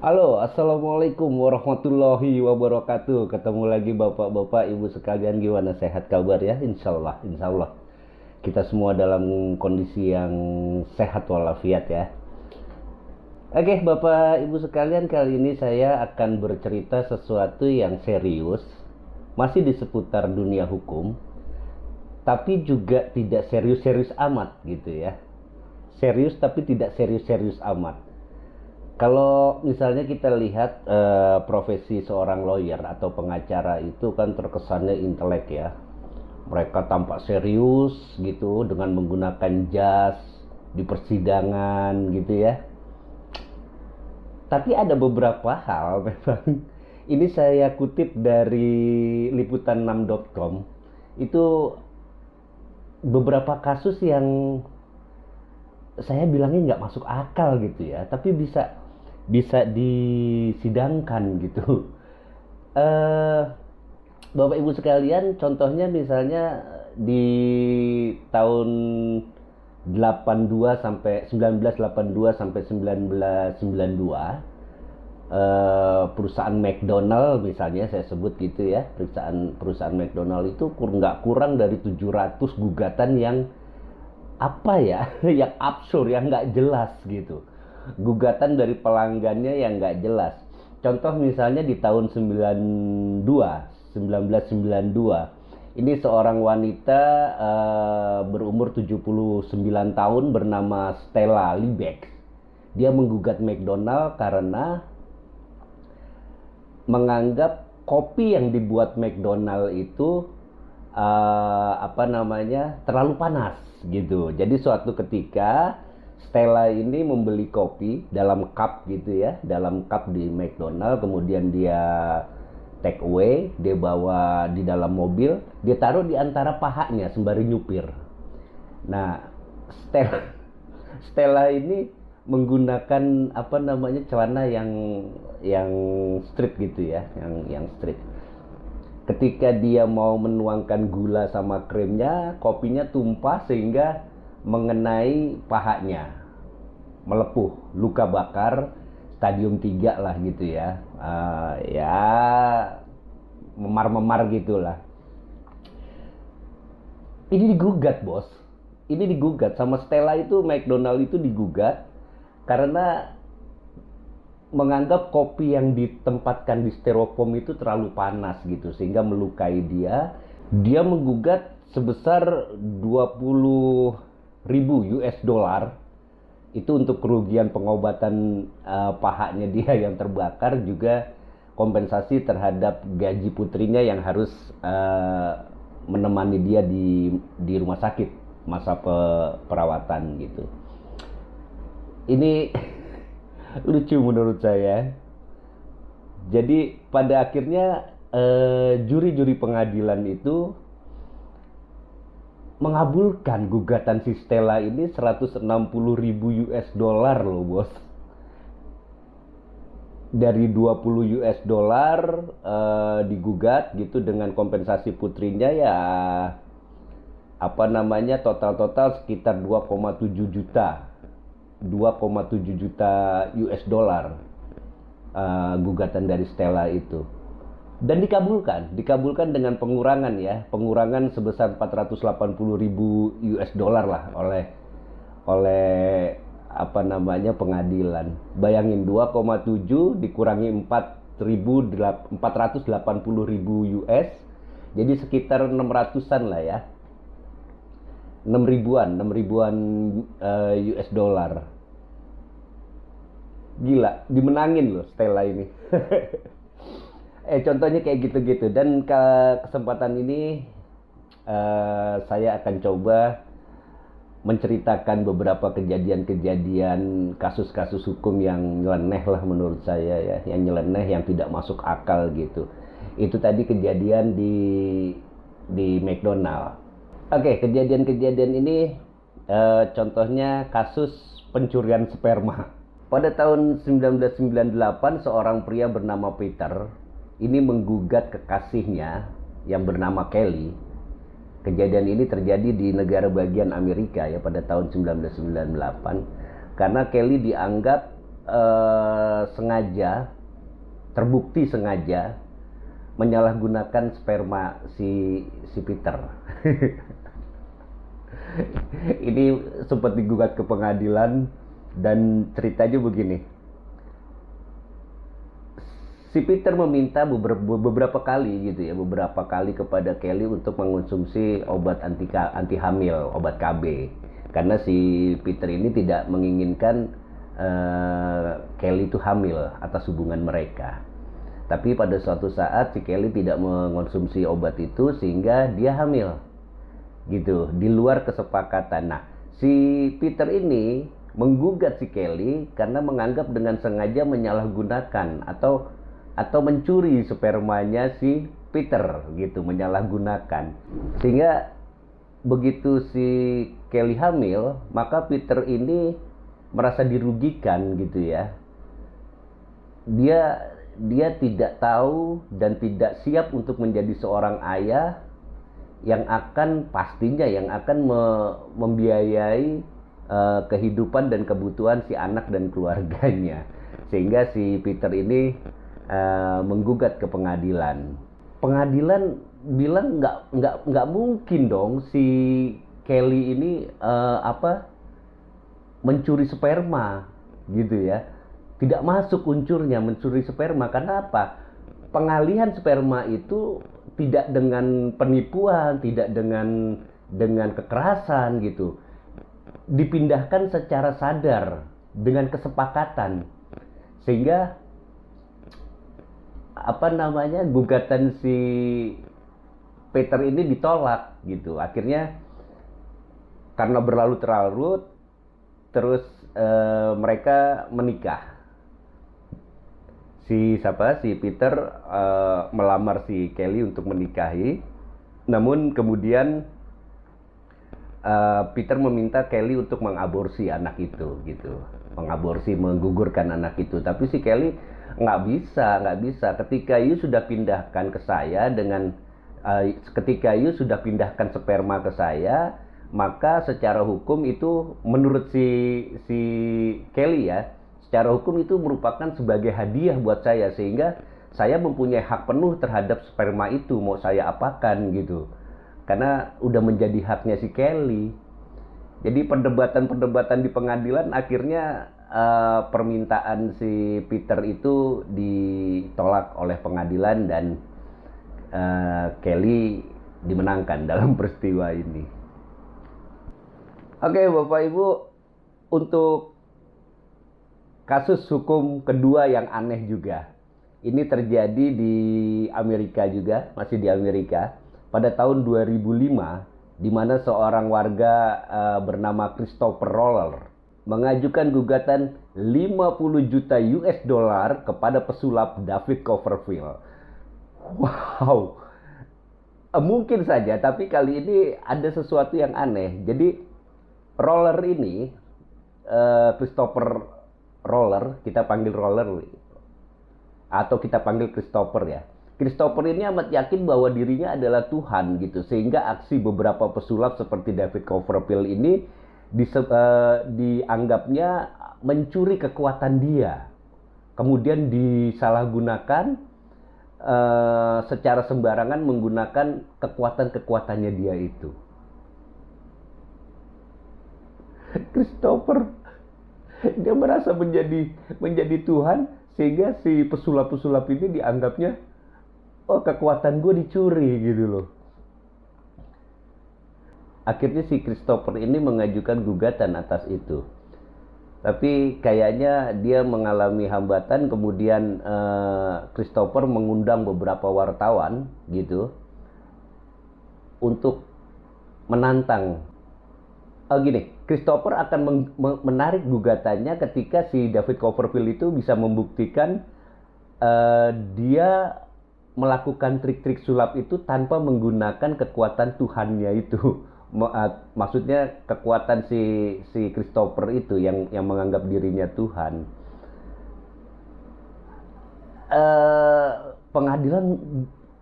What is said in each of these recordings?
Halo, Assalamualaikum warahmatullahi wabarakatuh. Ketemu lagi bapak-bapak, ibu sekalian, gimana sehat kabar ya? Insya Allah. Kita semua dalam kondisi yang sehat walafiat ya. Oke, bapak ibu sekalian, kali ini saya akan bercerita sesuatu yang serius. Masih di seputar dunia hukum, tapi juga tidak serius-serius amat gitu ya. Serius tapi tidak serius-serius amat. Kalau misalnya kita lihat profesi seorang lawyer atau pengacara itu kan terkesannya intelek ya. Mereka tampak serius gitu dengan menggunakan jas di persidangan gitu ya. Tapi ada beberapa hal memang ini saya kutip dari liputan6.com. Itu beberapa kasus yang saya bilangnya nggak masuk akal gitu ya, tapi bisa bisa disidangkan gitu. eh Bapak Ibu sekalian, contohnya misalnya di tahun 82 sampai 1982 sampai 1992, perusahaan McDonald misalnya saya sebut gitu ya, perusahaan McDonald itu nggak kurang dari 700 gugatan yang apa ya yang absurd, yang nggak jelas gitu, gugatan dari pelanggannya yang nggak jelas. Contoh misalnya di tahun 1992 ini seorang wanita berumur 79 tahun bernama Stella Liebeck. Dia menggugat McDonald karena menganggap kopi yang dibuat McDonald itu terlalu panas gitu. Jadi suatu ketika Stella ini membeli kopi dalam cup gitu ya, dalam cup di McDonald, kemudian dia take away, dia bawa di dalam mobil, dia taruh di antara pahanya sembari nyupir. Nah, Stella, Stella ini menggunakan celana yang strip gitu ya, yang strip. Ketika dia mau menuangkan gula sama krimnya, kopinya tumpah sehingga mengenai pahanya, melepuh, luka bakar stadium 3 lah gitu ya. Ya memar-memar gitulah. Ini digugat, bos. Ini digugat sama Stella itu, McDonald itu digugat karena menganggap kopi yang ditempatkan di styrofoam itu terlalu panas gitu sehingga melukai dia. Dia menggugat sebesar 20.000 US dollar itu untuk kerugian pengobatan pahanya dia yang terbakar, juga kompensasi terhadap gaji putrinya yang harus menemani dia di rumah sakit masa perawatan gitu. Ini lucu menurut saya. Jadi pada akhirnya juri-juri pengadilan itu mengabulkan gugatan si Stella ini 160.000 US dollar loh, bos. Dari 20 US dollar digugat gitu dengan kompensasi putrinya ya total sekitar 2,7 juta. 2,7 juta US dollar gugatan dari Stella itu, dan dikabulkan dengan pengurangan sebesar 480.000 US dollar lah oleh pengadilan. Bayangin, 2,7 dikurangi 480.000 US, jadi sekitar 600-an lah ya, 6 ribuan US dollar. Gila, dimenangin loh Stella ini. Contohnya kayak gitu-gitu. Dan ke kesempatan ini saya akan coba menceritakan beberapa kejadian-kejadian, kasus-kasus hukum yang nyeleneh lah menurut saya ya, yang nyeleneh, yang tidak masuk akal gitu. Itu tadi kejadian di McDonald. Oke, kejadian-kejadian ini contohnya kasus pencurian sperma. Pada tahun 1998, seorang pria bernama Peter ini menggugat kekasihnya yang bernama Kelly. Kejadian ini terjadi di negara bagian Amerika ya pada tahun 1998, karena Kelly dianggap sengaja, terbukti sengaja menyalahgunakan sperma si Peter. Ini sempat digugat ke pengadilan dan ceritanya begini. Si Peter meminta beberapa kali gitu ya, beberapa kali kepada Kelly untuk mengonsumsi obat anti hamil, obat KB. Karena si Peter ini tidak menginginkan Kelly itu hamil atas hubungan mereka. Tapi pada suatu saat si Kelly tidak mengonsumsi obat itu sehingga dia hamil. Gitu, di luar kesepakatan. Nah, si Peter ini menggugat si Kelly karena menganggap dengan sengaja menyalahgunakan atau mencuri spermanya si Peter gitu, menyalahgunakan. Sehingga begitu si Kelly hamil, maka Peter ini merasa dirugikan gitu ya. Dia tidak tahu dan tidak siap untuk menjadi seorang ayah yang akan membiayai kehidupan dan kebutuhan si anak dan keluarganya. Sehingga si Peter ini menggugat ke pengadilan. Pengadilan bilang nggak mungkin dong si Kelly ini mencuri sperma gitu ya. Tidak masuk unsurnya mencuri sperma. Karena apa? Pengalihan sperma itu tidak dengan penipuan, tidak dengan kekerasan gitu. Dipindahkan secara sadar dengan kesepakatan. Sehingga gugatan si Peter ini ditolak gitu. Akhirnya karena berlarut-larut terus mereka menikah. Si Peter melamar si Kelly untuk menikahi. Namun kemudian Peter meminta Kelly untuk mengaborsi anak itu gitu. Menggugurkan anak itu. Tapi si Kelly nggak bisa. Ketika you sudah pindahkan ke saya ketika you sudah pindahkan sperma ke saya, maka secara hukum itu menurut si Kelly ya, secara hukum itu merupakan sebagai hadiah buat saya, sehingga saya mempunyai hak penuh terhadap sperma itu, mau saya apakan gitu. Karena udah menjadi haknya si Kelly. Jadi perdebatan di pengadilan akhirnya permintaan si Peter itu ditolak oleh pengadilan dan Kelly dimenangkan dalam peristiwa ini. Oke, Bapak Ibu, untuk kasus hukum kedua yang aneh juga. Ini terjadi di Amerika juga, masih di Amerika, pada tahun 2005, di mana seorang warga bernama Christopher Roller mengajukan gugatan 50 juta US dollar kepada pesulap David Copperfield. Wow, mungkin saja, tapi kali ini ada sesuatu yang aneh. Jadi Roller ini, Christopher Roller, kita panggil Roller atau kita panggil Christopher ya. Christopher ini amat yakin bahwa dirinya adalah Tuhan gitu, sehingga aksi beberapa pesulap seperti David Copperfield ini dianggapnya mencuri kekuatan dia, kemudian disalahgunakan secara sembarangan menggunakan kekuatannya dia itu. Christopher, dia merasa menjadi Tuhan, sehingga si pesulap-pesulap ini dianggapnya, oh kekuatan gue dicuri gitu loh. Akhirnya si Christopher ini mengajukan gugatan atas itu. Tapi kayaknya dia mengalami hambatan, kemudian Christopher mengundang beberapa wartawan gitu untuk menantang. Gini, Christopher akan menarik gugatannya ketika si David Copperfield itu bisa membuktikan dia melakukan trik-trik sulap itu tanpa menggunakan kekuatan Tuhannya itu. Maksudnya kekuatan si Christopher itu yang menganggap dirinya Tuhan. Pengadilan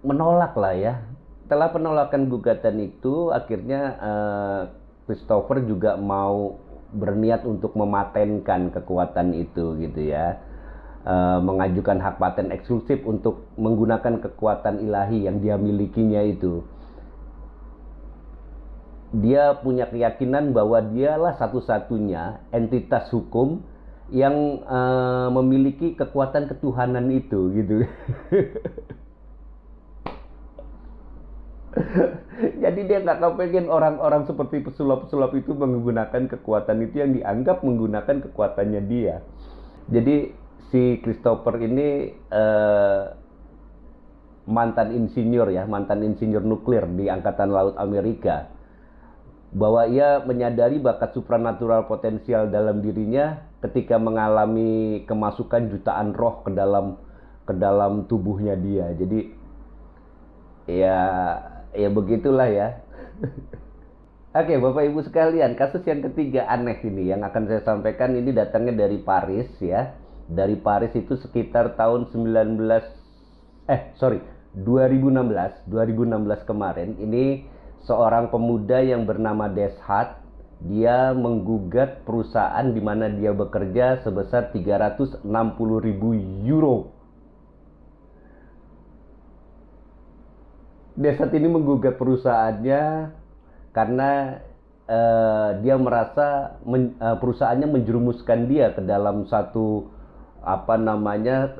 menolak lah ya. Setelah penolakan gugatan itu, akhirnya Christopher juga mau berniat untuk mematenkan kekuatan itu gitu ya. Mengajukan hak paten eksklusif untuk menggunakan kekuatan ilahi yang dia milikinya itu. Dia punya keyakinan bahwa dialah satu-satunya entitas hukum yang memiliki kekuatan ketuhanan itu gitu. Jadi dia nggak kepengen orang-orang seperti pesulap-pesulap itu menggunakan kekuatan itu yang dianggap menggunakan kekuatannya dia. Jadi si Christopher ini mantan insinyur nuklir di Angkatan Laut Amerika. Bahwa ia menyadari bakat supranatural potensial dalam dirinya ketika mengalami kemasukan jutaan roh ke dalam tubuhnya dia. Jadi ya begitulah ya. Oke, Bapak Ibu sekalian, kasus yang ketiga aneh ini yang akan saya sampaikan ini datangnya dari Paris ya. Dari Paris itu sekitar tahun 2016 kemarin. Ini seorang pemuda yang bernama Deshat. Dia menggugat perusahaan di mana dia bekerja sebesar 360.000 euro. Deshat ini menggugat perusahaannya karena dia merasa perusahaannya menjerumuskan dia ke dalam satu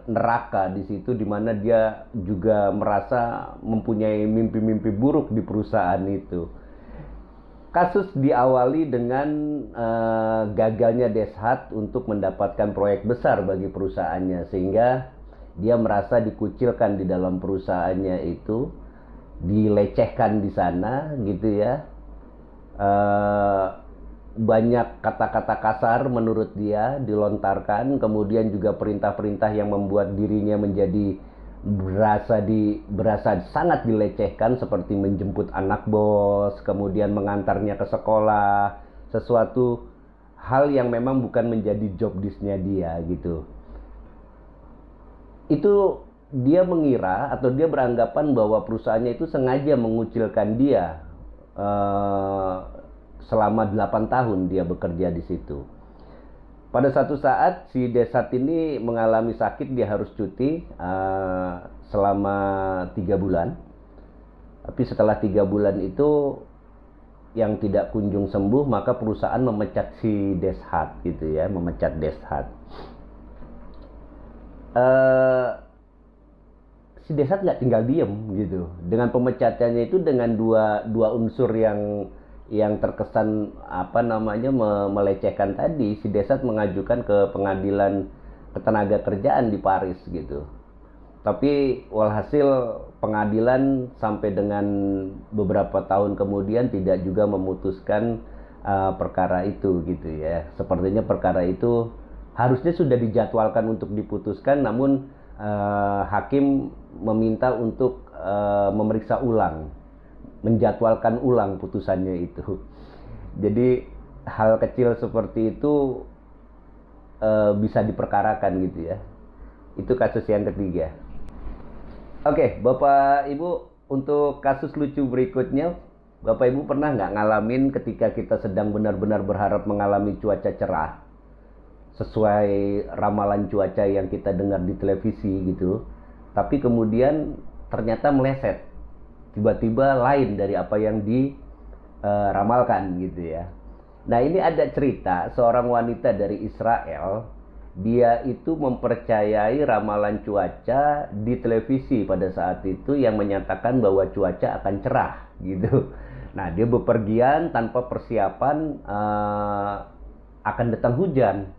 neraka di situ, di mana dia juga merasa mempunyai mimpi-mimpi buruk di perusahaan itu. Kasus diawali dengan gagalnya Deshat untuk mendapatkan proyek besar bagi perusahaannya, sehingga dia merasa dikucilkan di dalam perusahaannya itu, dilecehkan di sana gitu ya. Banyak kata-kata kasar menurut dia dilontarkan, kemudian juga perintah-perintah yang membuat dirinya menjadi berasa sangat dilecehkan, seperti menjemput anak bos, kemudian mengantarnya ke sekolah, sesuatu hal yang memang bukan menjadi job desk-nya dia gitu. Itu dia mengira atau dia beranggapan bahwa perusahaannya itu sengaja mengucilkan dia selama 8 tahun dia bekerja di situ. Pada satu saat si Deshat ini mengalami sakit, dia harus cuti selama 3 bulan. Tapi setelah 3 bulan itu yang tidak kunjung sembuh, maka perusahaan memecat si Deshat gitu ya, memecat Deshat. Si Deshat nggak tinggal diem gitu. Dengan pemecatannya itu, dengan dua unsur yang terkesan melecehkan tadi, si Deshat mengajukan ke pengadilan ketenaga kerjaan di Paris gitu. Tapi walhasil pengadilan sampai dengan beberapa tahun kemudian tidak juga memutuskan perkara itu gitu ya. Sepertinya perkara itu harusnya sudah dijadwalkan untuk diputuskan, namun hakim meminta untuk memeriksa ulang, menjadwalkan ulang putusannya itu. Jadi hal kecil seperti itu bisa diperkarakan gitu ya. Itu kasus yang ketiga. Oke, Bapak Ibu, untuk kasus lucu berikutnya, Bapak Ibu pernah nggak ngalamin ketika kita sedang benar-benar berharap mengalami cuaca cerah sesuai ramalan cuaca yang kita dengar di televisi gitu, tapi kemudian ternyata meleset, tiba-tiba lain dari apa yang diramalkan gitu ya. Nah, ini ada cerita seorang wanita dari Israel. Dia itu mempercayai ramalan cuaca di televisi pada saat itu yang menyatakan bahwa cuaca akan cerah gitu. Nah, dia bepergian tanpa persiapan akan datang hujan.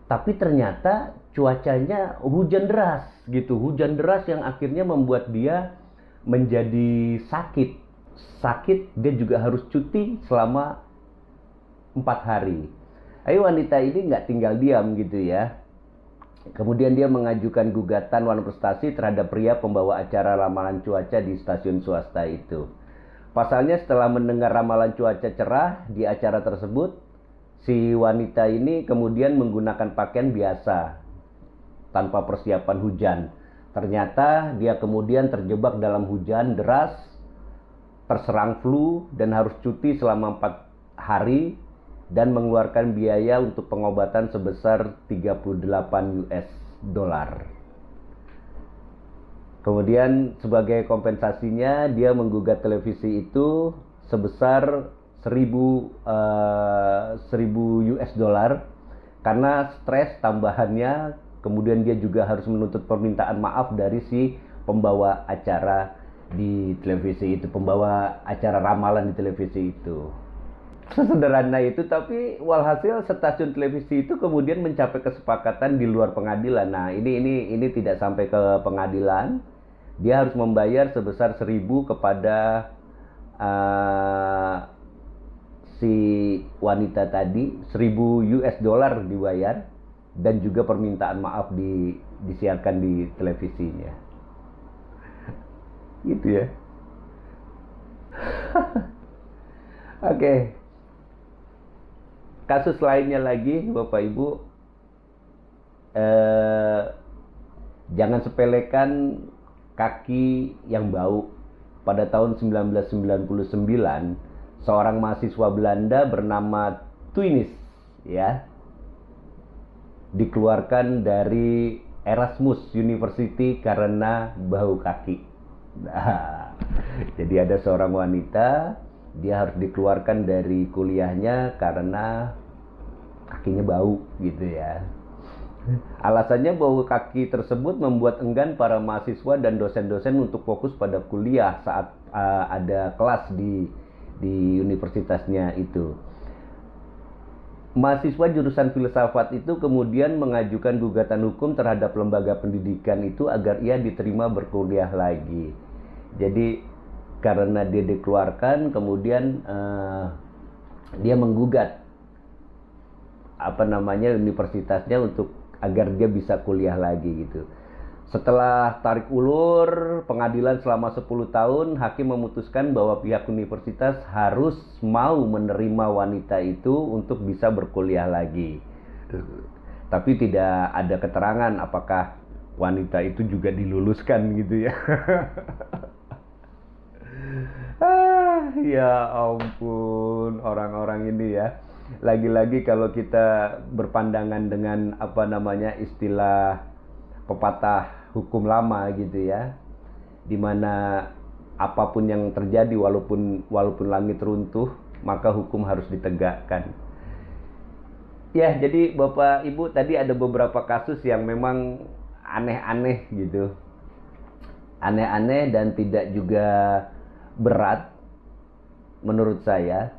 Tapi ternyata cuacanya hujan deras gitu. Hujan deras yang akhirnya membuat dia menjadi sakit. Dia juga harus cuti selama 4 hari. Ayo, wanita ini nggak tinggal diam gitu ya. Kemudian dia mengajukan gugatan prestasi terhadap pria pembawa acara ramalan cuaca di stasiun swasta itu. Pasalnya, setelah mendengar ramalan cuaca cerah di acara tersebut, si wanita ini kemudian menggunakan pakaian biasa tanpa persiapan hujan. Ternyata dia kemudian terjebak dalam hujan deras, terserang flu, dan harus cuti selama hari dan mengeluarkan biaya untuk pengobatan sebesar 38 US dollar. Kemudian sebagai kompensasinya dia menggugat televisi itu sebesar 1000 US dollar karena stres tambahannya. Kemudian dia juga harus menuntut permintaan maaf dari si pembawa acara di televisi itu, pembawa acara ramalan di televisi itu. Sesederhana itu, tapi walhasil stasiun televisi itu kemudian mencapai kesepakatan di luar pengadilan. Nah, ini tidak sampai ke pengadilan. Dia harus membayar sebesar 1000 kepada si wanita tadi, 1000 US dollar dibayar, dan juga permintaan maaf disiarkan di televisinya. Gitu ya. Oke. Kasus lainnya lagi, Bapak Ibu, jangan sepelekan kaki yang bau. Pada tahun 1999, seorang mahasiswa Belanda bernama Twinis, ya, dikeluarkan dari Erasmus University karena bau kaki. Nah, jadi ada seorang wanita, dia harus dikeluarkan dari kuliahnya karena kakinya bau gitu ya. Alasannya bau kaki tersebut membuat enggan para mahasiswa dan dosen-dosen untuk fokus pada kuliah saat ada kelas di universitasnya itu. Mahasiswa jurusan filsafat itu kemudian mengajukan gugatan hukum terhadap lembaga pendidikan itu agar ia diterima berkuliah lagi. Jadi karena dia dikeluarkan, kemudian dia menggugat universitasnya untuk agar dia bisa kuliah lagi gitu. Setelah tarik ulur pengadilan selama 10 tahun, hakim memutuskan bahwa pihak universitas harus mau menerima wanita itu untuk bisa berkuliah lagi. Tapi tidak ada keterangan apakah wanita itu juga diluluskan gitu ya. Ya ampun, orang-orang ini ya. Lagi-lagi kalau kita berpandangan dengan istilah pepatah hukum lama gitu ya, dimana apapun yang terjadi walaupun langit runtuh, maka hukum harus ditegakkan. Ya, jadi Bapak Ibu, tadi ada beberapa kasus yang memang aneh-aneh gitu, aneh-aneh dan tidak juga berat menurut saya,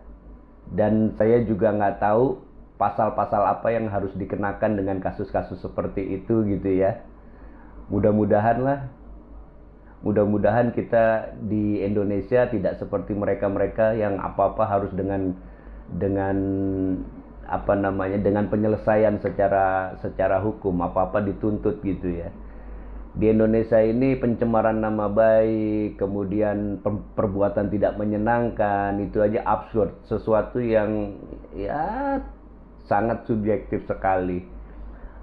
dan saya juga nggak tahu pasal-pasal apa yang harus dikenakan dengan kasus-kasus seperti itu gitu ya. Mudah-mudahan kita di Indonesia tidak seperti mereka-mereka yang apa-apa harus dengan penyelesaian secara hukum, apa-apa dituntut gitu ya. Di Indonesia ini pencemaran nama baik, kemudian perbuatan tidak menyenangkan, itu aja absurd, sesuatu yang ya sangat subjektif sekali.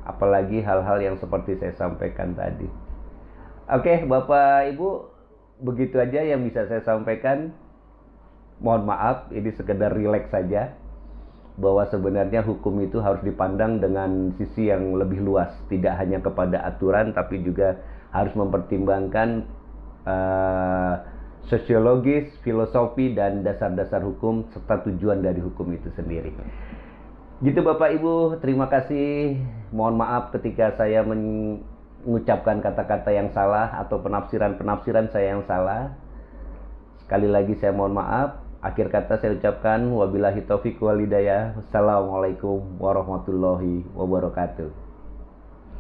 Apalagi hal-hal yang seperti saya sampaikan tadi. Oke, Bapak Ibu, begitu aja yang bisa saya sampaikan. Mohon maaf, ini sekedar rileks saja, bahwa sebenarnya hukum itu harus dipandang dengan sisi yang lebih luas, tidak hanya kepada aturan, tapi juga harus mempertimbangkan sosiologis, filosofi, dan dasar-dasar hukum serta tujuan dari hukum itu sendiri. Gitu Bapak Ibu, terima kasih. Mohon maaf ketika saya mengucapkan kata-kata yang salah atau penafsiran saya yang salah. Sekali lagi saya mohon maaf. Akhir kata saya ucapkan wabillahi taufiq wal hidayah. Wassalamualaikum warahmatullahi wabarakatuh.